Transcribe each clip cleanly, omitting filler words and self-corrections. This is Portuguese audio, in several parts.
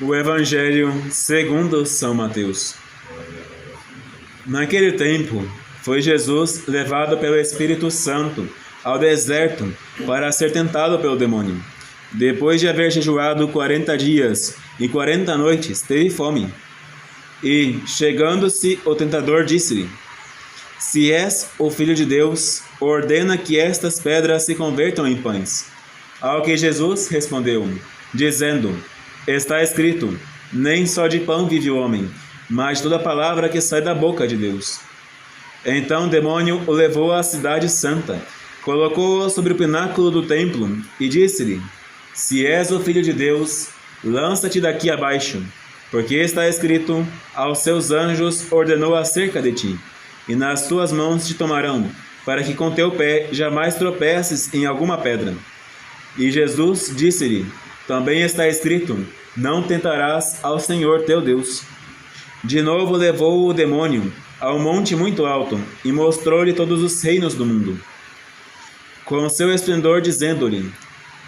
O Evangelho segundo São Mateus. Naquele tempo, foi Jesus levado pelo Espírito Santo ao deserto para ser tentado pelo demônio. Depois de haver jejuado 40 dias e 40 noites, teve fome. E, chegando-se, o tentador disse-lhe: Se és o Filho de Deus, ordena que estas pedras se convertam em pães. Ao que Jesus respondeu, dizendo: Está escrito, nem só de pão vive o homem, mas de toda palavra que sai da boca de Deus. Então o demônio o levou à cidade santa, colocou-o sobre o pináculo do templo e disse-lhe: Se és o Filho de Deus, lança-te daqui abaixo, porque está escrito, aos seus anjos ordenou acerca de ti, e nas tuas mãos te tomarão, para que com teu pé jamais tropeces em alguma pedra. E Jesus disse-lhe: Também está escrito, não tentarás ao Senhor teu Deus. De novo levou o demônio a um monte muito alto e mostrou-lhe todos os reinos do mundo, com seu esplendor, dizendo-lhe: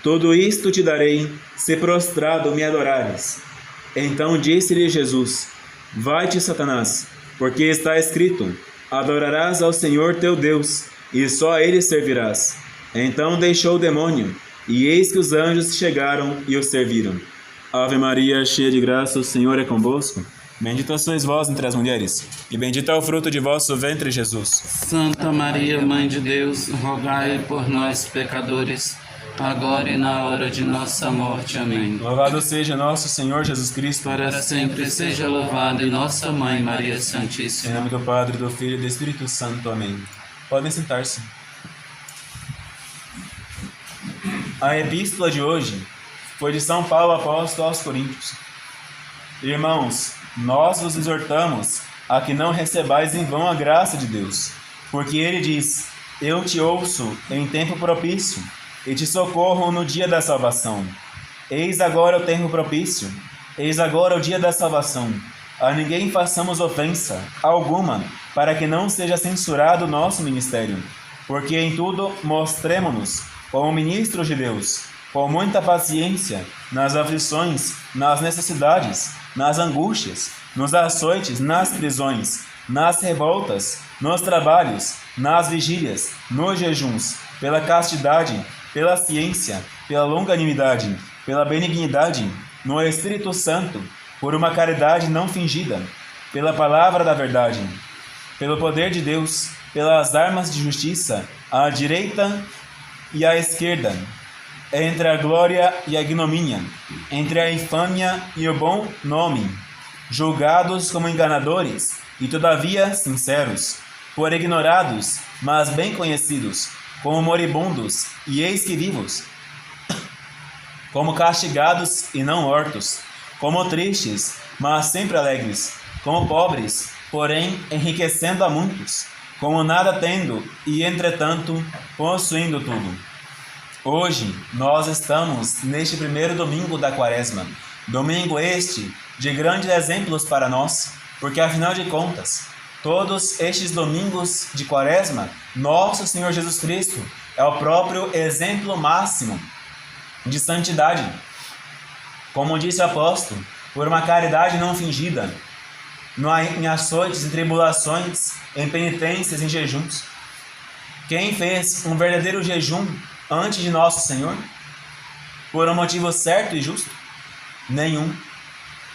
Tudo isto te darei, se prostrado me adorares. Então disse-lhe Jesus: Vai-te, Satanás, porque está escrito, adorarás ao Senhor teu Deus, e só a ele servirás. Então deixou o demônio, e eis que os anjos chegaram e o serviram. Ave Maria, cheia de graça, o Senhor é convosco. Bendita sois vós entre as mulheres, e bendito é o fruto de vosso ventre, Jesus. Santa Maria, Mãe de Deus, rogai por nós, pecadores, agora e na hora de nossa morte. Amém. Louvado seja nosso Senhor Jesus Cristo. Para sempre seja louvada e nossa Mãe Maria Em Santíssima. nome do Padre, do Filho e do Espírito Santo. Amém. Podem sentar-se. A epístola de hoje foi de São Paulo apóstolo aos Coríntios. Irmãos, nós vos exortamos a que não recebais em vão a graça de Deus, porque ele diz: Eu te ouço em tempo propício e te socorro no dia da salvação. Eis agora o tempo propício, eis agora o dia da salvação. A ninguém façamos ofensa alguma, para que não seja censurado o nosso ministério, porque em tudo mostremo-nos como ministros de Deus, com muita paciência, nas aflições, nas necessidades, nas angústias, nos açoites, nas prisões, nas revoltas, nos trabalhos, nas vigílias, nos jejuns, pela castidade, pela ciência, pela longanimidade, pela benignidade, no Espírito Santo, por uma caridade não fingida, pela palavra da verdade, pelo poder de Deus, pelas armas de justiça, à direita e à esquerda, entre a glória e a ignomínia, entre a infâmia e o bom nome, julgados como enganadores e todavia sinceros, por ignorados, mas bem conhecidos, como moribundos e eis que vivos, como castigados e não mortos, como tristes, mas sempre alegres, como pobres, porém enriquecendo a muitos, como nada tendo e entretanto possuindo tudo. Hoje nós estamos neste primeiro domingo da Quaresma, domingo este de grandes exemplos para nós, porque afinal de contas, todos estes domingos de Quaresma, nosso Senhor Jesus Cristo é o próprio exemplo máximo de santidade. Como disse o apóstolo, por uma caridade não fingida, em açoites, em tribulações, em penitências, em jejuns. Quem fez um verdadeiro jejum antes de nosso Senhor? Por um motivo certo e justo? Nenhum.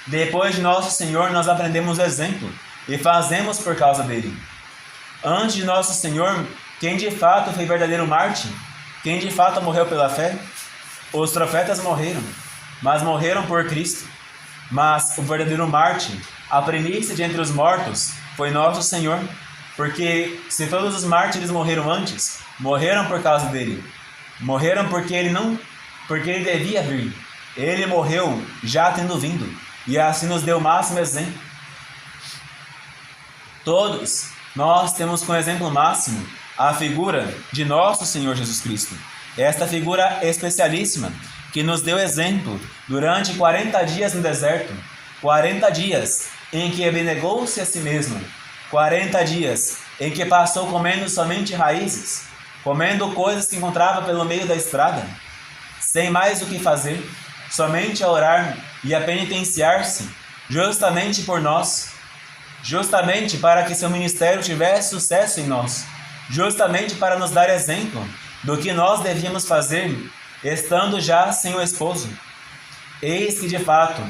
Depois de nosso Senhor, nós aprendemos o exemplo e fazemos por causa dele. Antes de nosso Senhor, quem de fato foi verdadeiro mártir? Quem de fato morreu pela fé? Os profetas morreram, mas morreram por Cristo. Mas o verdadeiro mártir, a primícia de entre os mortos, foi nosso Senhor, porque se todos os mártires morreram antes, morreram por causa dele. Morreram porque ele devia vir. Ele morreu já tendo vindo, e assim nos deu o máximo exemplo. Todos nós temos como exemplo máximo a figura de nosso Senhor Jesus Cristo. Esta figura especialíssima que nos deu exemplo durante 40 dias no deserto, 40 dias em que abnegou-se a si mesmo, 40 dias em que passou comendo somente raízes, comendo coisas que encontrava pelo meio da estrada, sem mais o que fazer, somente a orar e a penitenciar-se, justamente por nós, justamente para que seu ministério tivesse sucesso em nós, justamente para nos dar exemplo do que nós devíamos fazer, estando já sem o esposo. Eis que, de fato,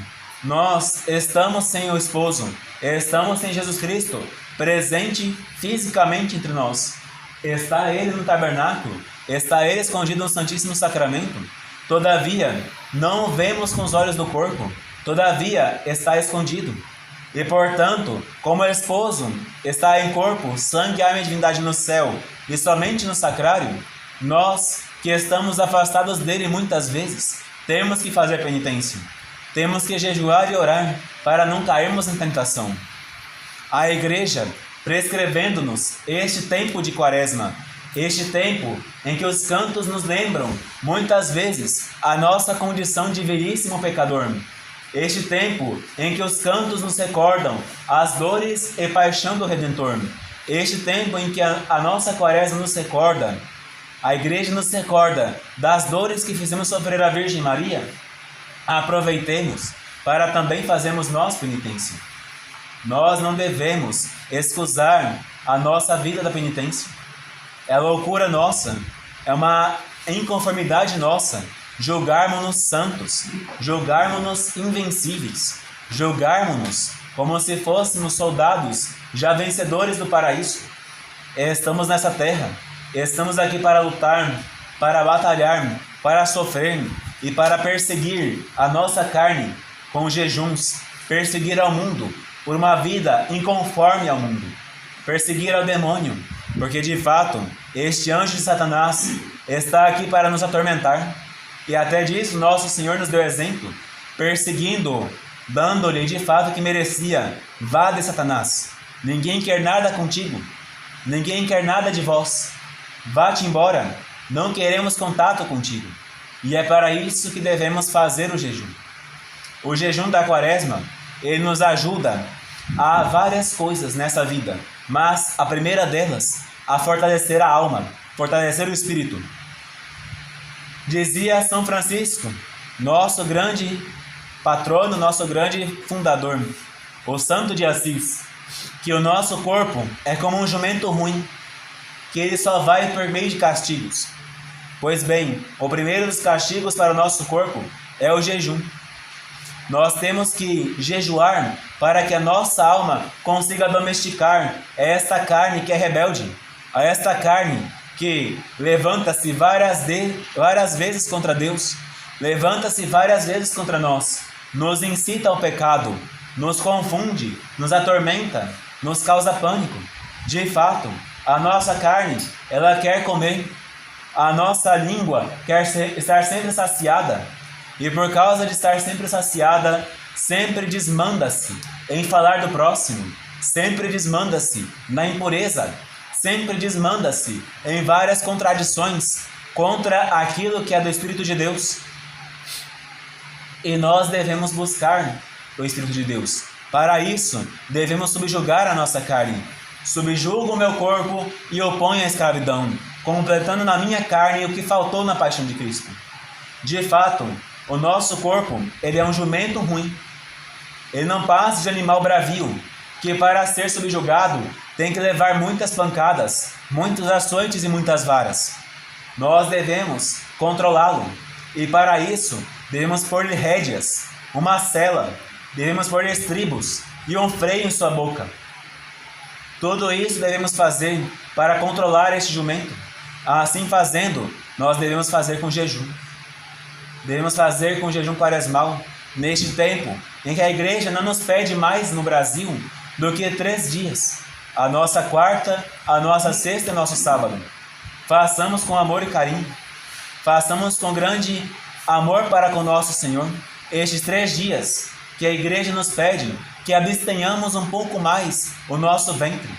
nós estamos sem o esposo, estamos sem Jesus Cristo, presente fisicamente entre nós. Está Ele no tabernáculo, está Ele escondido no Santíssimo Sacramento. Todavia, não o vemos com os olhos do corpo, todavia está escondido. E, portanto, como o esposo está em corpo, sangue, alma e divindade no céu, e somente no sacrário, nós, que estamos afastados dele muitas vezes, temos que fazer penitência. Temos que jejuar e orar para não cairmos em tentação. A Igreja, prescrevendo-nos este tempo de Quaresma, este tempo em que os cantos nos lembram, muitas vezes, a nossa condição de vilíssimo pecador, este tempo em que os cantos nos recordam as dores e paixão do Redentor, este tempo em que a nossa Quaresma nos recorda, a Igreja nos recorda das dores que fizemos sofrer a Virgem Maria, aproveitemos para também fazermos nós penitência. Nós não devemos excusar a nossa vida da penitência. É loucura nossa, é uma inconformidade nossa, julgarmos-nos santos, julgarmos-nos invencíveis, julgarmos-nos como se fôssemos soldados já vencedores do paraíso. Estamos nessa terra, estamos aqui para lutar, para batalhar, para sofrer e para perseguir a nossa carne com jejuns, perseguir ao mundo por uma vida inconforme ao mundo, perseguir ao demônio, porque de fato este anjo de Satanás está aqui para nos atormentar. E até disso nosso Senhor nos deu exemplo, perseguindo-o, dando-lhe de fato o que merecia. Vá de Satanás, ninguém quer nada contigo, ninguém quer nada de vós. Vá-te embora, não queremos contato contigo. E é para isso que devemos fazer o jejum. O jejum da Quaresma, ele nos ajuda a várias coisas nessa vida, mas a primeira delas, a fortalecer a alma, fortalecer o espírito. Dizia São Francisco, nosso grande patrono, nosso grande fundador, o Santo de Assis, que o nosso corpo é como um jumento ruim, que ele só vai por meio de castigos. Pois bem, o primeiro dos castigos para o nosso corpo é o jejum. Nós temos que jejuar para que a nossa alma consiga domesticar esta carne que é rebelde, a esta carne que levanta-se várias vezes contra Deus, levanta-se várias vezes contra nós, nos incita ao pecado, nos confunde, nos atormenta, nos causa pânico. De fato, a nossa carne, ela quer comer, a nossa língua quer estar sempre saciada, e por causa de estar sempre saciada, sempre desmanda-se em falar do próximo, sempre desmanda-se na impureza, sempre desmanda-se em várias contradições contra aquilo que é do Espírito de Deus. E nós devemos buscar o Espírito de Deus. Para isso, devemos subjugar a nossa carne. Subjugo o meu corpo e o ponho à escravidão, completando na minha carne o que faltou na paixão de Cristo. De fato, o nosso corpo, ele é um jumento ruim. Ele não passa de animal bravio, que para ser subjugado tem que levar muitas pancadas, muitos açoites e muitas varas. Nós devemos controlá-lo, e para isso devemos pôr-lhe rédeas, uma sela, devemos pôr-lhe estribos e um freio em sua boca. Tudo isso devemos fazer para controlar este jumento. Assim fazendo, nós devemos fazer com jejum. Devemos fazer com jejum quaresmal, neste tempo em que a Igreja não nos pede mais no Brasil do que 3 dias, a nossa quarta, a nossa sexta e nosso sábado. Façamos com amor e carinho, façamos com grande amor para com nosso Senhor estes 3 dias que a Igreja nos pede que abstenhamos um pouco mais o nosso ventre,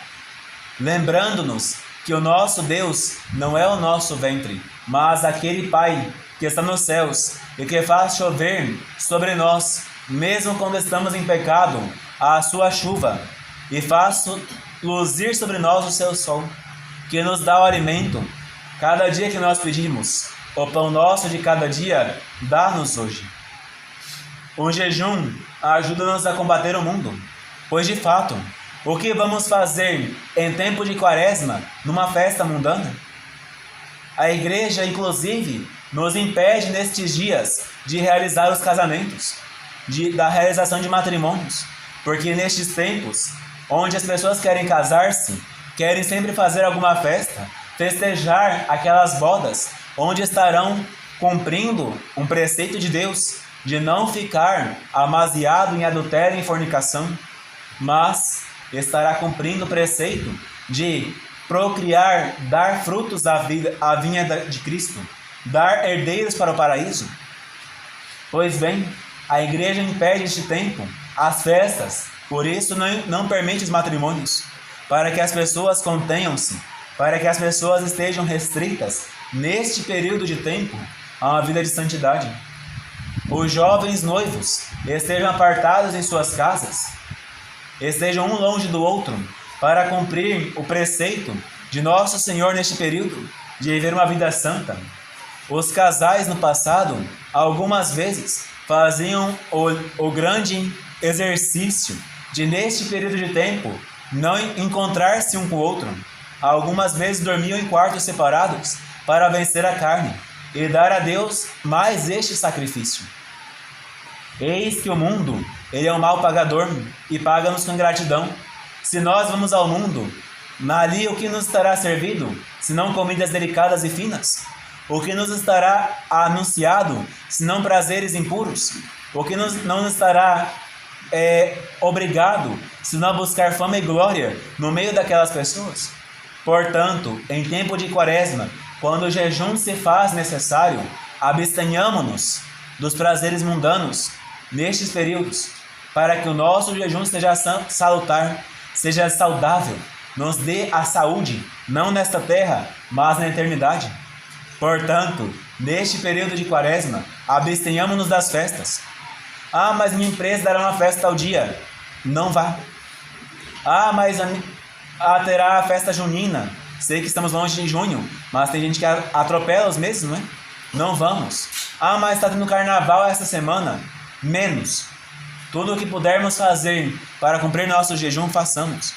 lembrando-nos que o nosso Deus não é o nosso ventre, mas aquele Pai que está nos céus e que faz chover sobre nós, mesmo quando estamos em pecado, a sua chuva, e faz luzir sobre nós o seu sol, que nos dá o alimento cada dia que nós pedimos. O pão nosso de cada dia dá-nos hoje. O jejum ajuda-nos a combater o mundo, pois de fato, o que vamos fazer em tempo de quaresma numa festa mundana? A igreja, inclusive, nos impede nestes dias de realizar os casamentos, da realização de matrimônios, porque nestes tempos, onde as pessoas querem casar-se, querem sempre fazer alguma festa, festejar aquelas bodas, onde estarão cumprindo um preceito de Deus, de não ficar amaziado em adultério e em fornicação, mas estará cumprindo o preceito de procriar, dar frutos à vinha de Cristo, dar herdeiros para o paraíso. Pois bem, a igreja impede este tempo as festas, por isso não permite os matrimônios, para que as pessoas contenham-se, para que as pessoas estejam restritas, neste período de tempo, a uma vida de santidade. Os jovens noivos estejam apartados em suas casas, estejam um longe do outro, para cumprir o preceito de Nosso Senhor neste período, de viver uma vida santa. Os casais no passado, algumas vezes, faziam o grande exercício de, neste período de tempo, não encontrar-se um com o outro. Algumas vezes dormiam em quartos separados para vencer a carne e dar a Deus mais este sacrifício. Eis que o mundo, ele é um mal pagador e paga-nos com ingratidão. Se nós vamos ao mundo, ali o que nos estará servido, senão comidas delicadas e finas? O que nos estará anunciado, senão prazeres impuros? O que não nos estará obrigado, senão a buscar fama e glória no meio daquelas pessoas? Portanto, em tempo de quaresma, quando o jejum se faz necessário, abstenhamos-nos dos prazeres mundanos nestes períodos, para que o nosso jejum seja salutar, seja saudável, nos dê a saúde, não nesta terra, mas na eternidade. Portanto, neste período de quaresma, abstenhamos-nos das festas. Ah, mas minha empresa dará uma festa ao dia. Não vá. Ah, mas terá a festa junina. Sei que estamos longe de junho, mas tem gente que atropela os meses, não é? Não vamos. Ah, mas está tendo carnaval esta semana. Menos. Tudo o que pudermos fazer para cumprir nosso jejum, façamos.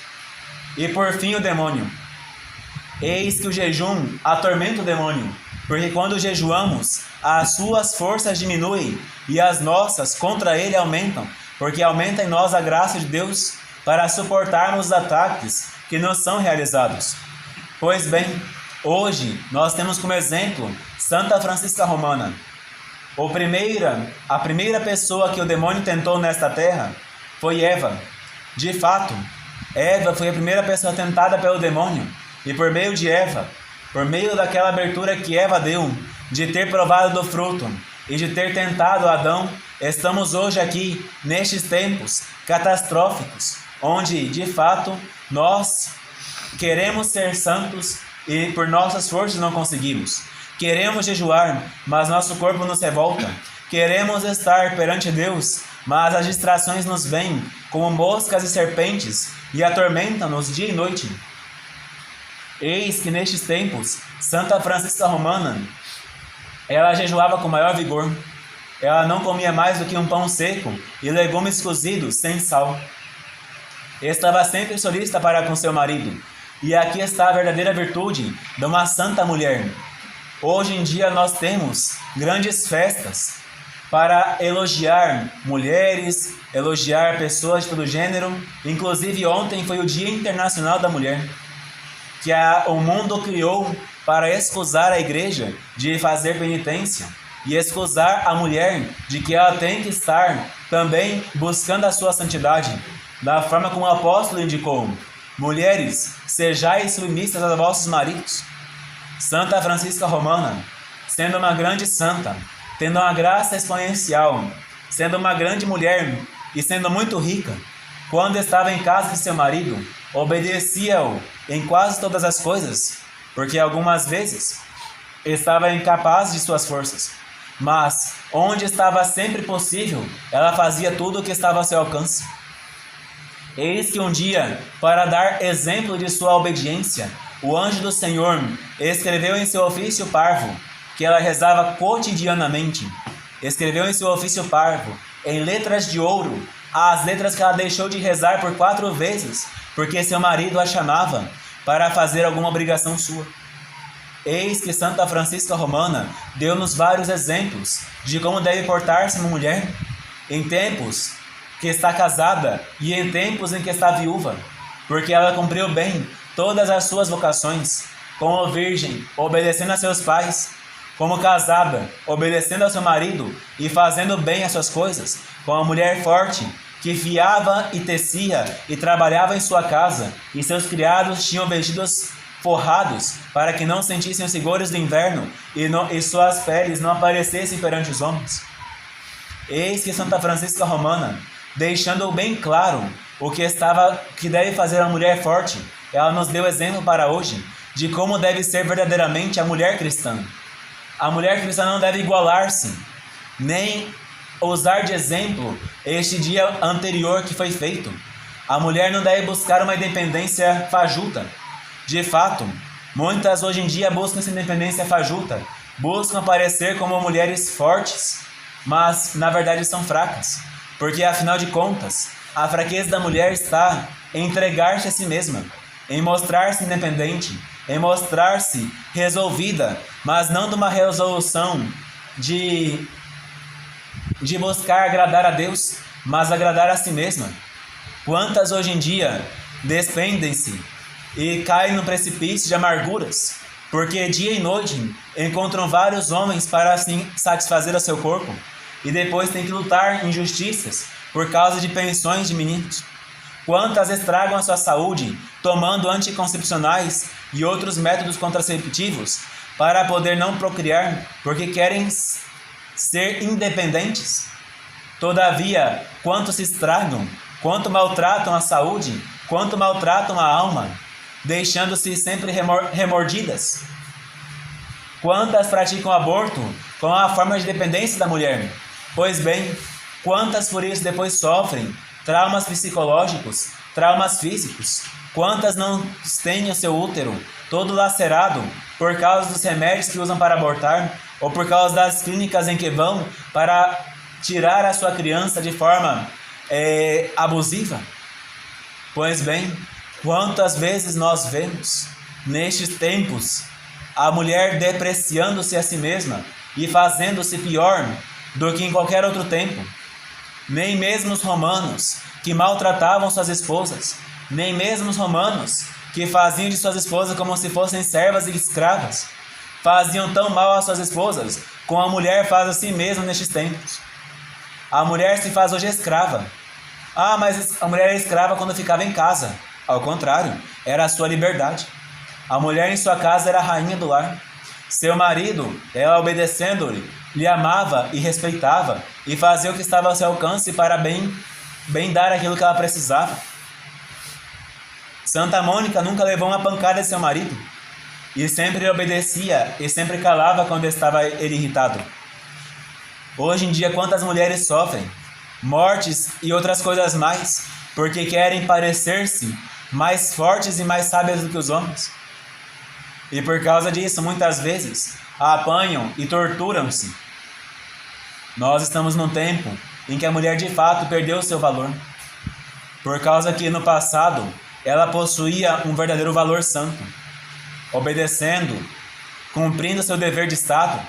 E por fim o demônio. Eis que o jejum atormenta o demônio, porque quando jejuamos, as suas forças diminuem e as nossas contra ele aumentam, porque aumenta em nós a graça de Deus para suportarmos os ataques que nos são realizados. Pois bem, hoje nós temos como exemplo Santa Francisca Romana. A primeira pessoa que o demônio tentou nesta terra foi Eva. De fato, Eva foi a primeira pessoa tentada pelo demônio, e por meio de Eva, por meio daquela abertura que Eva deu, de ter provado do fruto e de ter tentado Adão, estamos hoje aqui, nestes tempos catastróficos, onde, de fato, nós queremos ser santos e por nossas forças não conseguimos. Queremos jejuar, mas nosso corpo nos revolta. Queremos estar perante Deus, mas as distrações nos vêm como moscas e serpentes e atormentam-nos dia e noite. Eis que nestes tempos, Santa Francisca Romana, ela jejuava com maior vigor. Ela não comia mais do que um pão seco e legumes cozidos sem sal. Estava sempre solícita para com seu marido. E aqui está a verdadeira virtude de uma santa mulher. Hoje em dia nós temos grandes festas para elogiar mulheres, elogiar pessoas de todo gênero. Inclusive ontem foi o Dia Internacional da Mulher, que o mundo criou para excusar a igreja de fazer penitência e excusar a mulher de que ela tem que estar também buscando a sua santidade, da forma como o apóstolo indicou: mulheres, sejais submissas a vossos maridos. Santa Francisca Romana, sendo uma grande santa, tendo uma graça exponencial, sendo uma grande mulher e sendo muito rica, quando estava em casa de seu marido, obedecia-o em quase todas as coisas, porque algumas vezes estava incapaz de suas forças, mas onde estava sempre possível, ela fazia tudo o que estava ao seu alcance. Eis que um dia, para dar exemplo de sua obediência, o anjo do Senhor escreveu em seu ofício parvo, que ela rezava cotidianamente, escreveu em seu ofício parvo em letras de ouro as letras que ela deixou de rezar por 4 vezes, porque seu marido a chamava para fazer alguma obrigação sua. Eis que Santa Francisca Romana deu-nos vários exemplos de como deve portar-se uma mulher em tempos que está casada e em tempos em que está viúva, porque ela cumpriu bem todas as suas vocações, como virgem, obedecendo a seus pais, como casada, obedecendo ao seu marido e fazendo bem as suas coisas, como a mulher forte, que fiava e tecia e trabalhava em sua casa, e seus criados tinham vestidos forrados, para que não sentissem os rigores do inverno e suas peles não aparecessem perante os homens. Eis que Santa Francisca Romana, deixando bem claro que deve fazer a mulher forte, ela nos deu exemplo para hoje de como deve ser verdadeiramente a mulher cristã. A mulher cristã não deve igualar-se, nem usar de exemplo este dia anterior que foi feito. A mulher não deve buscar uma independência fajuta. De fato, muitas hoje em dia buscam essa independência fajuta, buscam parecer como mulheres fortes, mas na verdade são fracas, porque afinal de contas, a fraqueza da mulher está em entregar-se a si mesma, em mostrar-se independente, em mostrar-se resolvida, mas não de uma resolução de buscar agradar a Deus, mas agradar a si mesma. Quantas hoje em dia despendem-se e caem no precipício de amarguras, porque dia e noite encontram vários homens para assim satisfazer o seu corpo, e depois têm que lutar injustiças por causa de pensões de meninos. Quantas estragam a sua saúde tomando anticoncepcionais e outros métodos contraceptivos para poder não procriar, porque querem ser independentes. Todavia, quantos se estragam, quanto maltratam a saúde, quanto maltratam a alma, deixando-se sempre remordidas. Quantas praticam aborto com a forma de dependência da mulher? Pois bem, quantas por isso depois sofrem traumas psicológicos, traumas físicos? Quantas não têm o seu útero todo lacerado por causa dos remédios que usam para abortar, ou por causa das clínicas em que vão para tirar a sua criança de forma abusiva? Pois bem, quantas vezes nós vemos, nestes tempos, a mulher depreciando-se a si mesma e fazendo-se pior do que em qualquer outro tempo. Nem mesmo os romanos, que maltratavam suas esposas, nem mesmo os romanos, que faziam de suas esposas como se fossem servas e escravas, faziam tão mal às suas esposas como a mulher faz a si mesma nestes tempos. A mulher se faz hoje escrava. Ah, mas a mulher era escrava quando ficava em casa. Ao contrário, era a sua liberdade. A mulher em sua casa era a rainha do lar. Seu marido, ela obedecendo-lhe, lhe amava e respeitava, e fazia o que estava ao seu alcance para bem dar aquilo que ela precisava. Santa Mônica nunca levou uma pancada de seu marido, e sempre lhe obedecia e sempre calava quando estava ele irritado. Hoje em dia, quantas mulheres sofrem mortes e outras coisas mais, porque querem parecer-se mais fortes e mais sábias do que os homens. E por causa disso, muitas vezes, apanham e torturam-se. Nós estamos num tempo em que a mulher de fato perdeu o seu valor, por causa que no passado ela possuía um verdadeiro valor santo, obedecendo, cumprindo seu dever de Estado,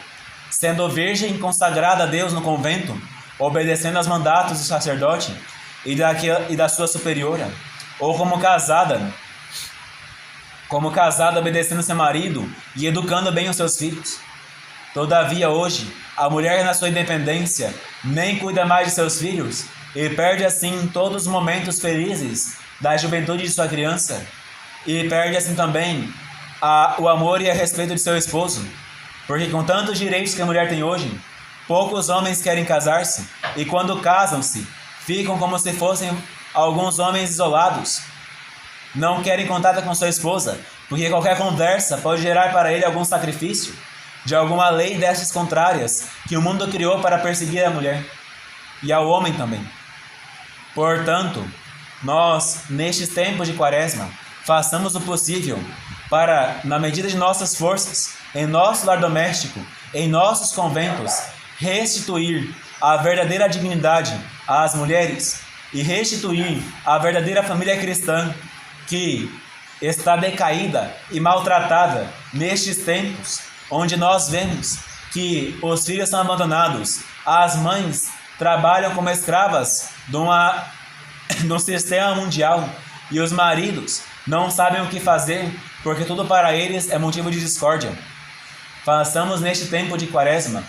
sendo virgem consagrada a Deus no convento, obedecendo aos mandatos do sacerdote e da sua superiora, ou como casada obedecendo seu marido e educando bem os seus filhos. Todavia hoje, a mulher na sua independência nem cuida mais de seus filhos e perde assim todos os momentos felizes da juventude de sua criança, e perde assim também o amor e a respeito de seu esposo, porque com tantos direitos que a mulher tem hoje, poucos homens querem casar-se, e quando casam-se, ficam como se fossem alguns homens isolados. Não querem contato com sua esposa, porque qualquer conversa pode gerar para ele algum sacrifício de alguma lei dessas contrárias que o mundo criou para perseguir a mulher e ao homem também. Portanto, nós, nestes tempos de Quaresma, façamos o possível para, na medida de nossas forças, em nosso lar doméstico, em nossos conventos, restituir a verdadeira dignidade às mulheres e restituir a verdadeira família cristã que está decaída e maltratada nestes tempos, onde nós vemos que os filhos são abandonados, as mães trabalham como escravas no sistema mundial e os maridos não sabem o que fazer porque tudo para eles é motivo de discórdia. Façamos neste tempo de quaresma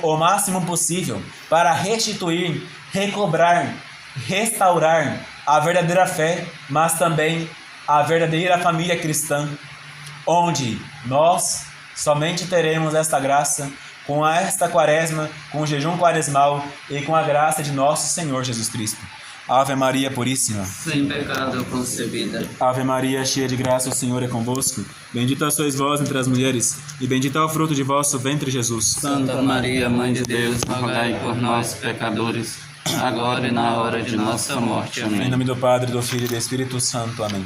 o máximo possível para restituir, recobrar, restaurar a verdadeira fé, mas também a verdadeira família cristã, onde nós somente teremos esta graça com esta quaresma, com o jejum quaresmal e com a graça de nosso Senhor Jesus Cristo. Ave Maria Puríssima, sem pecado concebida. Ave Maria, cheia de graça, o Senhor é convosco. Bendita sois vós entre as mulheres, e bendito é o fruto de vosso ventre, Jesus. Santa Maria, Mãe de Deus, rogai por nós, pecadores, agora e na hora de nossa morte. Amém. Em nome do Padre, do Filho e do Espírito Santo. Amém.